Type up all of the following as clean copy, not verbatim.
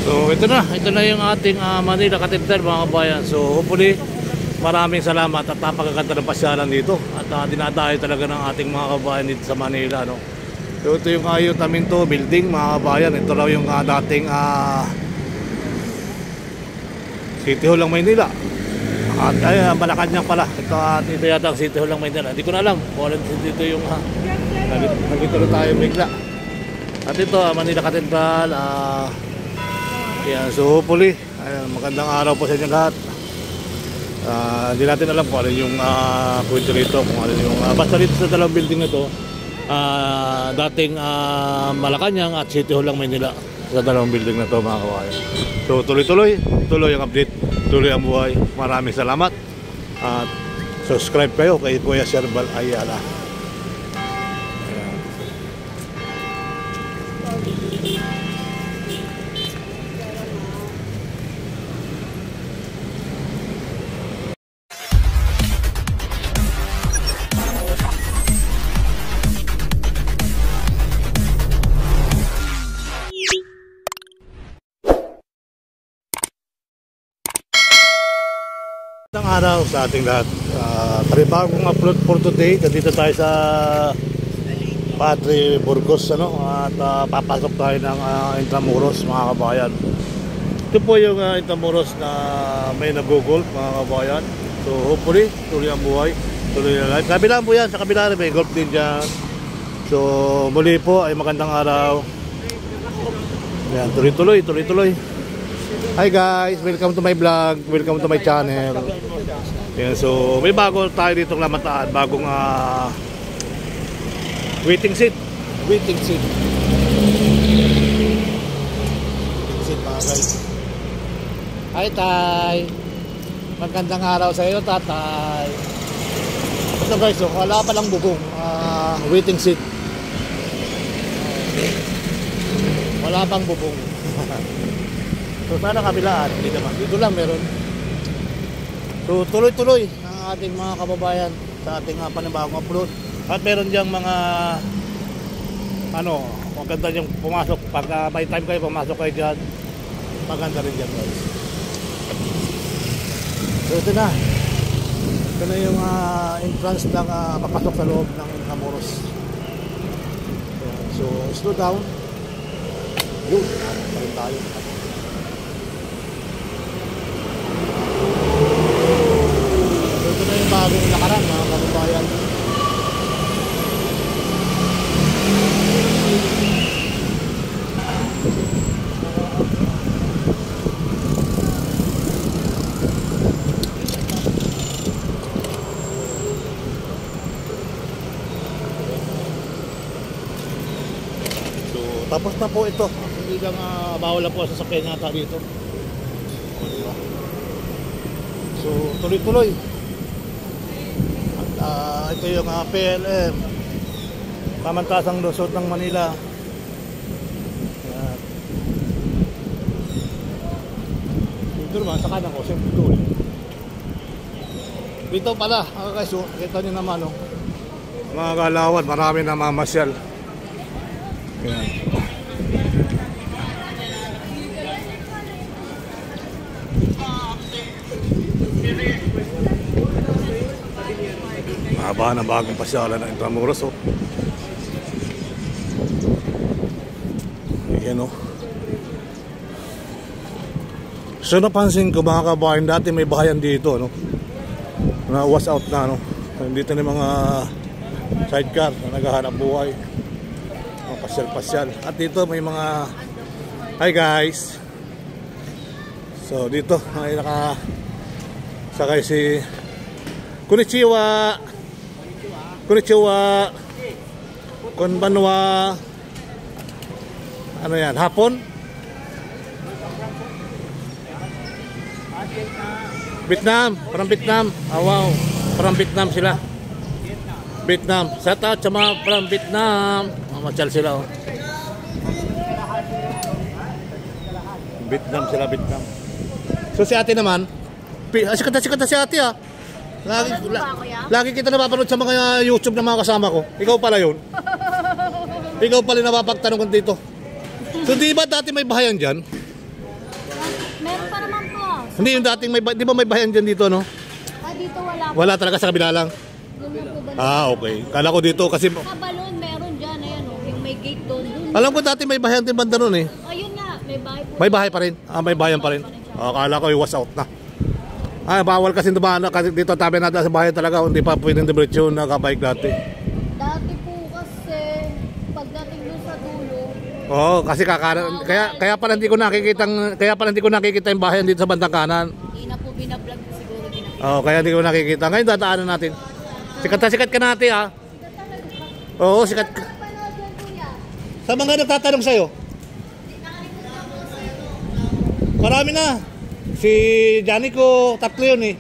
So ito na yung ating Manila Cathedral mga kabayan. So hopefully maraming salamat at napakaganda ng pasyalan dito. At dinadayo talaga ng ating mga kabayan dito sa Manila, no? So ito yung Ayuntamiento building mga kabayan. Ito raw yung dating City Hall ng Maynila. At Malacanang pala. Ito yata ang City Hall ng Maynila. Hindi ko na alam kung alin dito yung nagito na tayo bigla. At ito Manila Cathedral. So hopefully magandang araw po sa inyo lahat. Hindi natin alam kung ano yung kwento rito, kung ano yung basta dito sa dalawang building na ito, dating Malacanang at City Hall ng Maynila, sa dalawang building na ito mga kabayan. So tuloy ang update, tuloy ang buhay. Maraming salamat at subscribe kayo kay Kuya Sherbal Ayala. Magandang araw sa ating lahat. Panibagong upload for today. Dito tayo sa Padre Burgos, ano? At papasok tayo ng Intramuros mga kabayan. Ito po yung Intramuros na may nag-golf mga kabayan. So hopefully tuloy ang buhay, tuloy ang life. Kabilang po yan, sa kabila may golf din dyan. So muli po ay magandang araw. Yan, tuloy. Hi guys, welcome to my vlog, welcome to my channel. Yan, so may bago tayo dito Lamataan, bagong waiting seat mga guys. Hi tay, magandang araw sa iyo tatay. Ito guys, so, wala pa lang bubong, waiting seat, wala pang bubong. So sana kabilaan, hindi naman. Dito lang meron. So tuloy ang ating mga kababayan sa ating panibagong upload. At meron diyang mga maganda diyang pumasok. Pag may time kayo, pumasok kayo dyan. Maganda rin dyan guys. So ito na yung entrance ng papasok sa loob ng Intramuros. So slow down. Yun, parin tayo. Ito na yung bagong lakaran mga kababayan. So tapos na po ito. Hindi lang bawal na po sa sasakyan yata dito. So tuloy. At ito yung PLM, Pamantasang Lungsod ng Manila. Dito naman sa kanan ko, siyempre doon. Dito pala, guys, kita nyo naman mga galawan, marami na mamasyal. Yan. Haba na bagong pasyalan ng Intramuros. Ayan So napansin ko mga kabayan, dati may bahayan dito na was out na dito na mga sidecar na naghahanap buhay, mga pasyal. At dito may mga hi guys. So dito ay sakay si Konnichiwa, konbanwa. Ano yan? Hapon? Vietnam, parang Vietnam. Wow, parang Vietnam sila. Vietnam. Shout out sa mga parang Vietnam. Mamasyal sila Vietnam sila, Vietnam. So si ate naman, sikat si ate Lagi kita napapanood sa mga YouTube ng mga kasama ko. Ikaw pala yun. Ikaw pala napapagtanong ko dito. So di ba dati may bahayan dyan? Hindi yung dating may, di ba may bayan dyan dito, no? Dito wala. Wala talaga sa kabila lang. Doon lang po ba? Okay. Kala ko dito kasi... Sa balon, meron dyan. Ayan o. Yung may gate doon. Alam ko dati may bayan din banda nun eh. Ayun nga. May bahay po. May bahay pa rin. May bayan pa rin. Akala ko yung was out na. Bawal kasi dumaan kasi dito tabi natin sa bahay talaga. Hindi pa pwedeng diretso na kabike dati. Dati po kasi pagdating doon sa dulo. Oo, kasi kaya pala hindi ko nakikita yung bahay dito sa bandang kanan. Hindi na po binablog siguro. Kaya hindi ko nakikita. Ngayon dadaanan natin. Sikat na sikat ka natin ha. Oo, sikat ka. Sa mga nagtatanong sa'yo? Marami na. Si Johnny ko, 3 yun eh.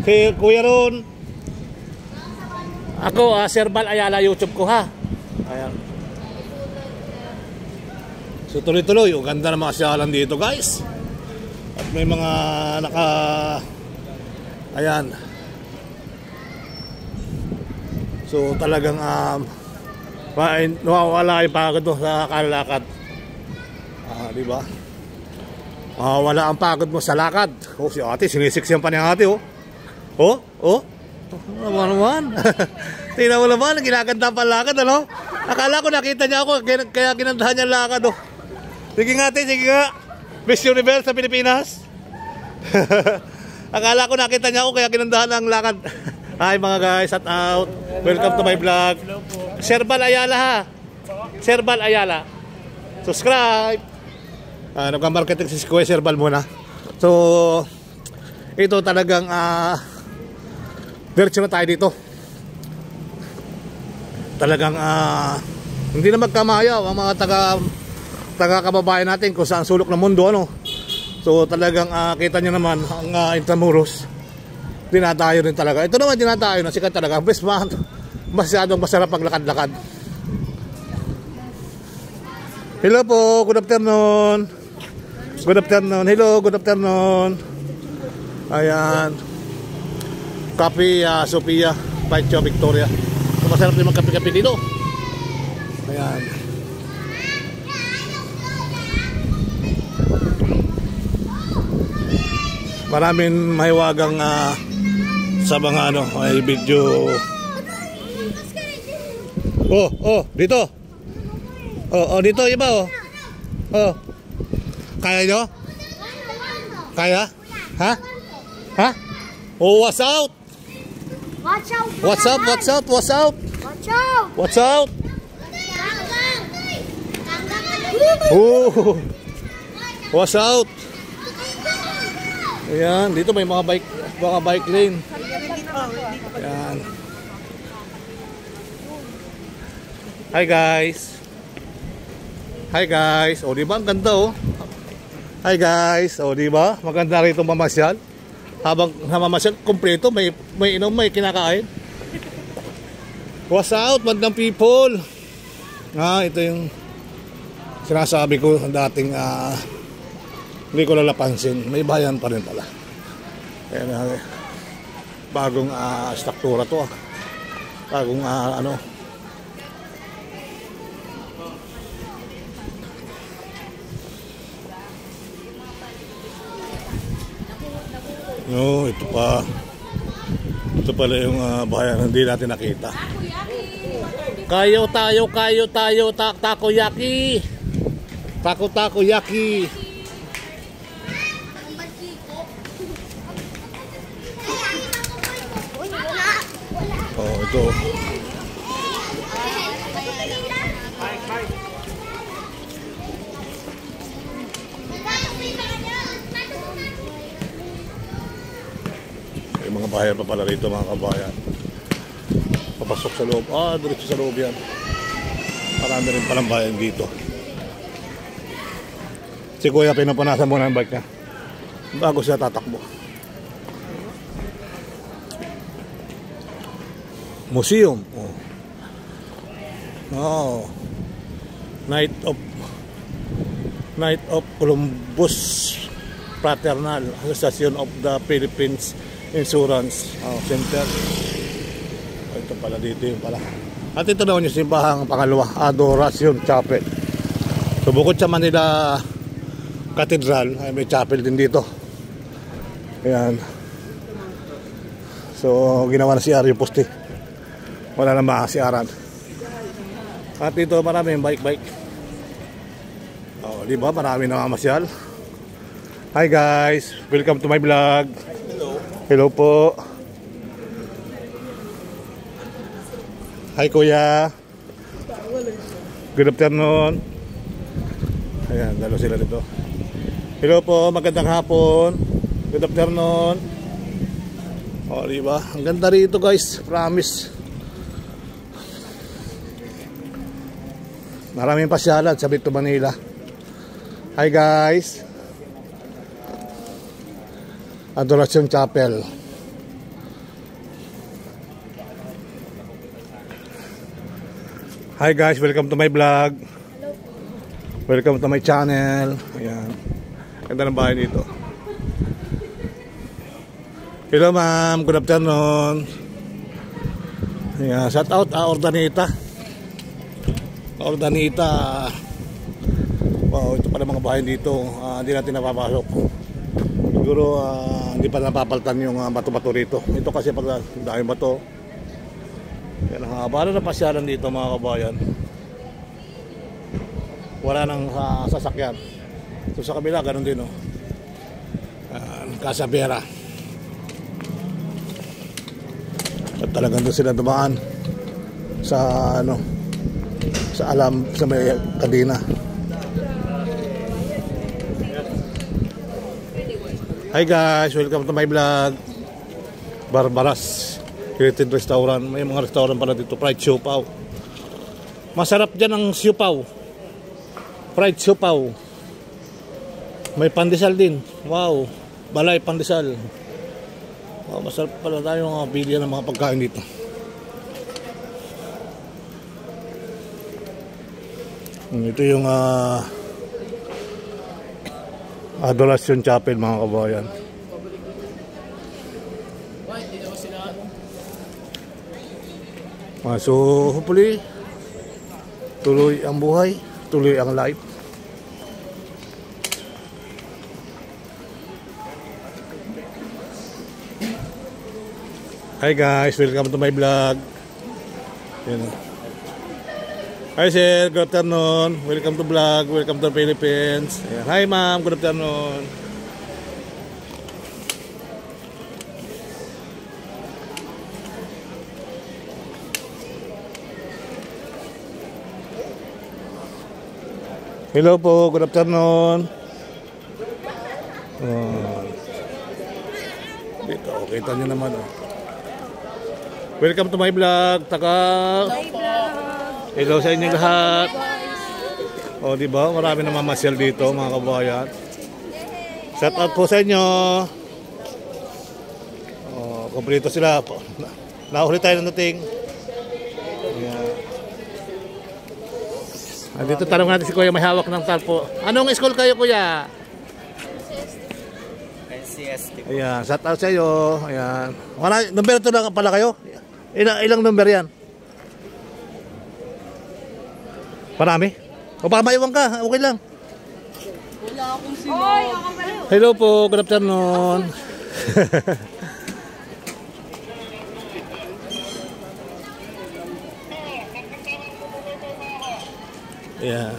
Si Kuya Ron. Ako, Sir Bal Ayala YouTube ko ha. Ayan. So tuloy-tuloy, ang ganda ng mga syalan dito guys. At may mga ayan. So talagang nawawala yung pagod mo sa kalakad. Di ba? Wala ang pagod mo sa lakad. Si ate, sinisiksyan pa niya ate naman. Tingnan mo naman, ginaganda pa ang lakad, ano? Akala ko nakita niya ako, kaya ginandahan niya ang lakad, oh. Sige nga ate, sige nga. Miss Universe sa Pilipinas. Akala ko nakita niya ako, kaya ginandahan ang lakad. Hi mga guys, shout out. Welcome to my vlog. Sir Bal Ayala ha. Sir Bal Ayala. Subscribe. Nagka-marketing si Kuya Sir Bal muna. So, ito talagang diretso na tayo dito. Talagang hindi na magkamayaw ang mga taga-kababayan natin kung saan sulok ng mundo, ano. So, talagang kita nyo naman ang Intramuros. Dinadayo rin talaga. Ito naman dinadayo na sikat talaga. Masyadong masarap paglakad-lakad. Hello po, good afternoon. Good afternoon. Hello, good afternoon. Ayan. Kape Sophia, Pacho Victoria. Masarap din magkape-kape dito. Ayan. Maraming mahiwagang sa mga ay video. Dito. Dito iba Kaya nyo? Kaya? Ha? What's out? Watch out! What's up? What's out? What's out? Watch out! What's out? What's out? Ayan, dito may mga bike lane. Ayan. Hi guys. Hi guys. Diba ang ganda Hi guys. Diba? Maganda rito mamasyal. Habang namamasyal, kompleto, may inom, may kinakain. What's out, magandang people? Ito yung sinasabi ko dating hindi ko lalapansin. May bayan pa rin pala. Ayan, bagong struktura to. Bagong ito pa. Ito pala yung bayan hindi natin nakita. Kayo tayo takoyaki. Takoyaki. Ito. May mga bayan pa pala rito mga kabayan. Papasok sa loob. Diretso sa loob yan. Marami rin palang bayan dito. Si Kuya pinapunasan muna ang bike niya bago siya tatakbo. Museum. Night of Columbus Fraternal Association of the Philippines Insurance Center. Ito pala dito yung pala. At ito naman yung simbahang pangalawa, Adoration Chapel. So bukod sa Manila Cathedral ay may chapel din dito. Ayan. So, ginawa na si yung poste. Wala na makasiaran. At dito marami yung bike. Oh, di ba? Marami na mamasyal. Hi guys, welcome to my vlog. Hello po. Hi kuya. Good afternoon. Ayan, dalo sila dito. Hello po, magandang hapon. Good afternoon. O, diba? Ang ganda rito guys, promise. Maraming pasyalan sa Bito Manila. Hi guys. Adoration Chapel. Hi guys, welcome to my vlog. Welcome to my channel. Ayan. Ganda ng bahay dito. Hello ma'am, good afternoon. Ayan, shout out Ordanita. Ordanita. Wow, ito pala mga bahay dito. Hindi natin napapasok. Siguro hindi pa napapaltan yung bato-bato rito. Ito kasi pag dahil bato. Yan ang haba na pasyalan dito mga kabayan. Wala nang sasakyan. So sa kabila ganun din, oh. Casabera. At talagang doon sila dumaan sa sa may kadina. Hi guys, welcome to my vlog. Barbaras Created Restaurant. May mga restaurant pala dito. Fried siopaw. Masarap dyan ang siopaw. Fried siopaw. May pandesal din. Wow. Balay pandesal. Wow, masarap pala tayo mga bilya ng mga pagkain dito. Ito yung Adoration Chapel mga kabayan. So hopefully tuloy ang buhay, tuloy ang life. Hi guys, welcome to my vlog. Yan. Hi sir, good afternoon. Welcome to vlog, welcome to Philippines. Ayan. Hi ma'am, good afternoon. Hello po, good afternoon. Dito, kita nyo naman. Welcome to my vlog, hello sa inyo lahat. O, di ba? Marami na mamasyal dito, mga kabayan. Shout out po sa inyo. O, kompleto sila. Nahuli tayo ng dating. Dito tanong natin si Kuya, may hawak ng tarpo. Anong school kayo, Kuya? NCST. Ayan, shout out sa iyo. Ayan. Number 2 lang pala kayo? Ilang number yan? Marami? O baka maiwan ka, okay lang. Wala akong sinabi. Hello po, good afternoon. Ayan.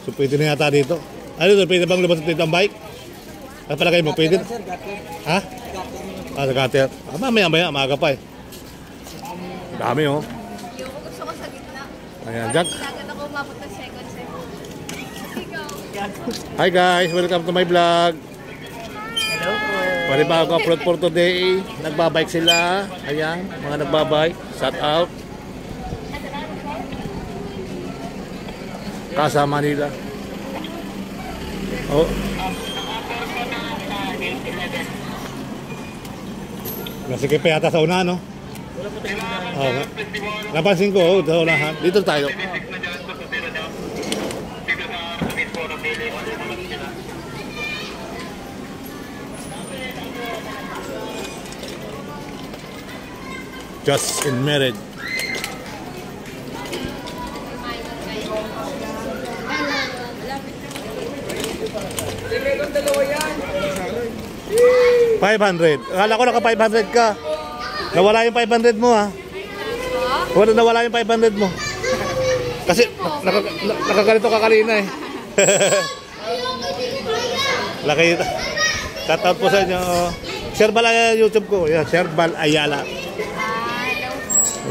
So pwede na yata dito. Ano ito, pwede bang lumabas dito ang bike? Ano pala kayo mo, pwede? Ha? Sa gutter. Mamaya, maaga pa eh. Dami oh. Yung gusto ko sa gitna. Ayan, Jack. Agad ako umabot ng second. Ikaw. Hi guys, welcome to my vlog. Hello po. Panibago upload for today. Nagbabike sila. Ayan, mga nagbabike. Shout out. Casa Manila. Oh. Nasikip pa yata sa una, no? Oh, napansin ko, sa unahan. Dito tayo. Just in marriage. 500. Akala ko naka 500 ka. Nawala yung 500 mo ha. Nawala yung 500 mo. Kasi nakaganito ka kanina eh. Laki. Shoutout po sa inyo. Sherbal Ayala YouTube ko. Yan, Sherbal Ayala.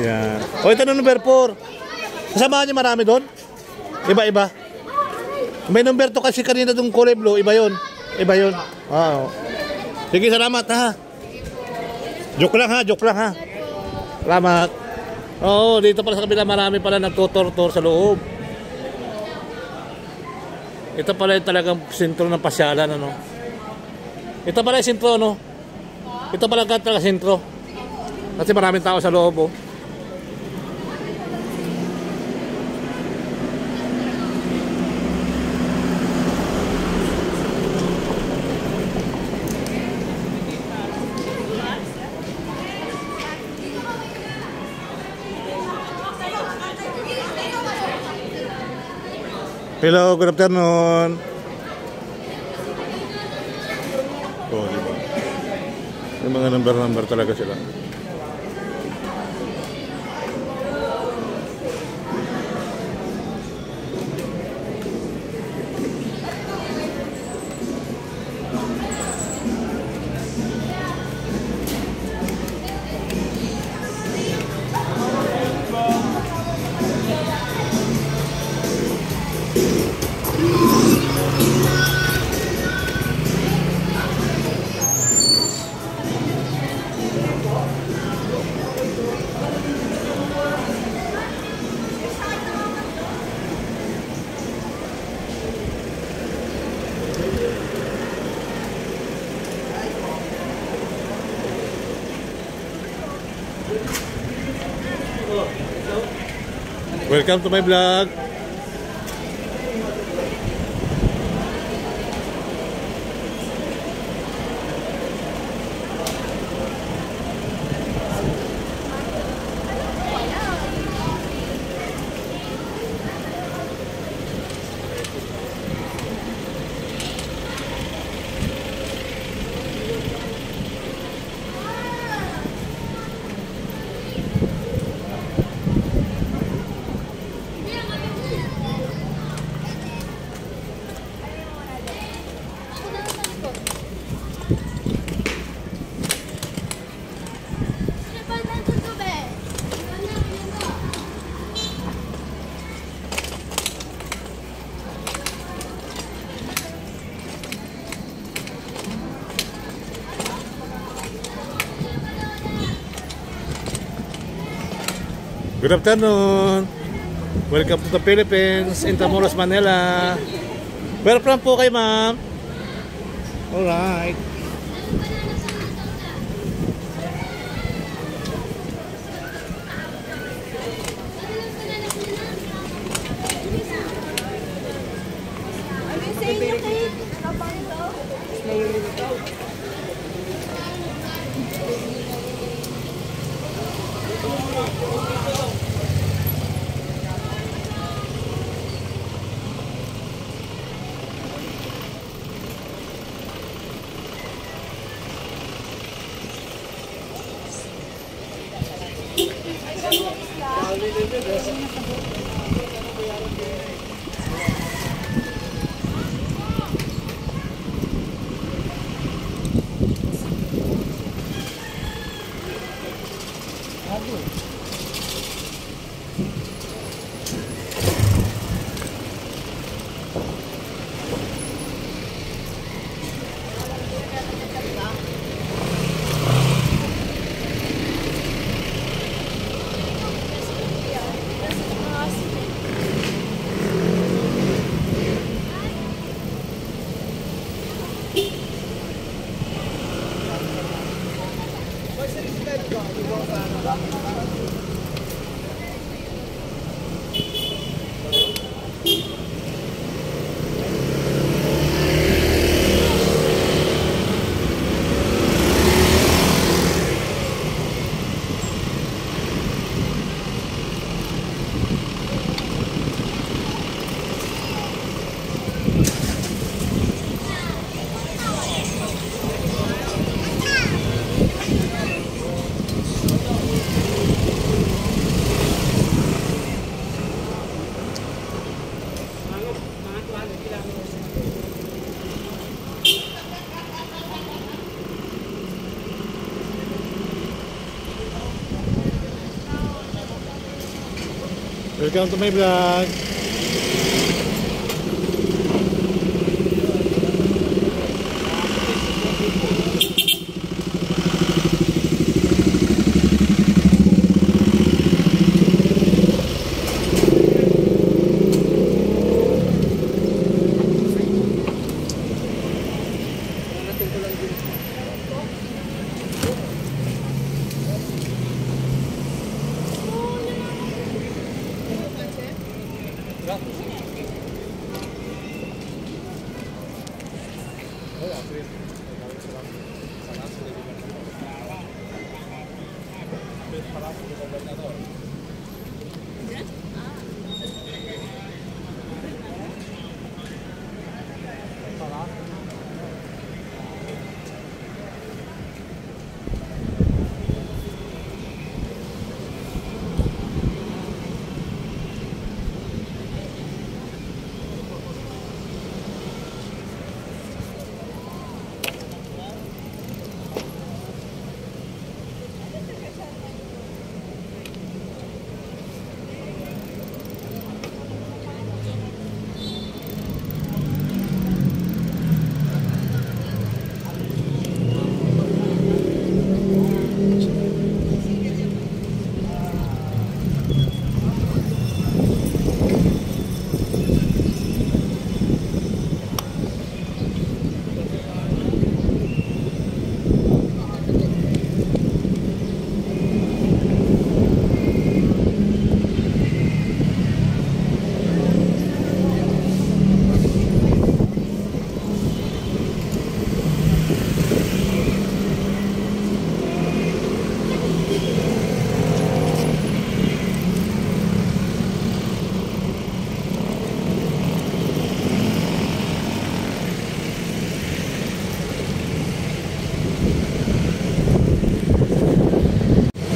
Yan. O ito na number 4. Kasamahan niyo marami doon? Iba-iba. May number 2 kasi kanina doon kulay blue. Iba yun. Iba yun. Wow. Sige, salamat ha. Joke lang ha, joke lang ha. Salamat. Oo, dito pala sa kabila marami pala nagtutor-tor sa loob. Ito pala yung talagang sentro ng pasyalan, ano. Ito pala yung sentro, no. Ito pala yung talagang sentro. Kasi maraming tao sa loob, oh. Hello, good afternoon. Oh, diba? Yung mga number talaga sila. Welcome to my vlog. Good afternoon. Welcome to the Philippines, Intramuros, Manila. Where from po kayo, ma'am? Alright. Welcome to my vlog.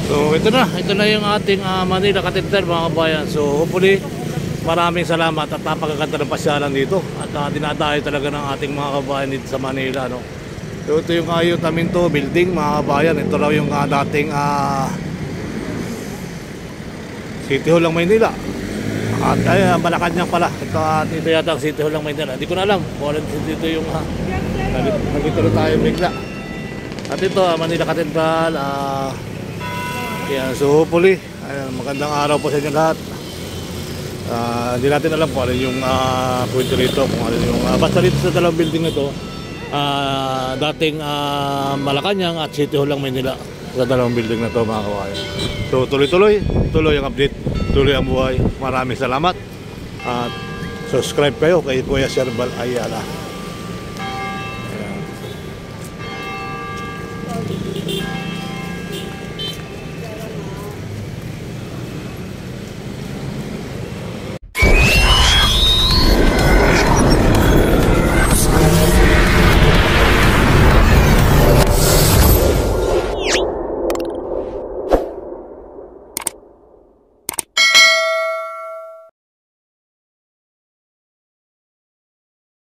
So ito na yung ating Manila Cathedral mga kabayan. So hopefully maraming salamat at napakaganda ng pasyalan dito at dinadayo talaga ng ating mga kabayan dito sa Manila, no? So ito yung Ayuntamiento building mga kabayan. Ito raw yung dating City Hall ng Maynila. At ay Malacanang pala. Ito yata ang City Hall ng Maynila. Hindi ko na alam kung ano dito yung nagituloy tayo bigla. At ito Manila Cathedral. Yan, so hopefully magandang araw po sa inyo lahat. Hindi natin alam kung ano yung kwento rito, kung ano yung basta dito sa dalawang building na to, dating Malacanang at City Hall ng Maynila, sa dalawang building na to mga kawayan. So tuloy ang update, tuloy ang buhay. Maraming salamat at subscribe kayo kay Kuya Sherbal Ayala.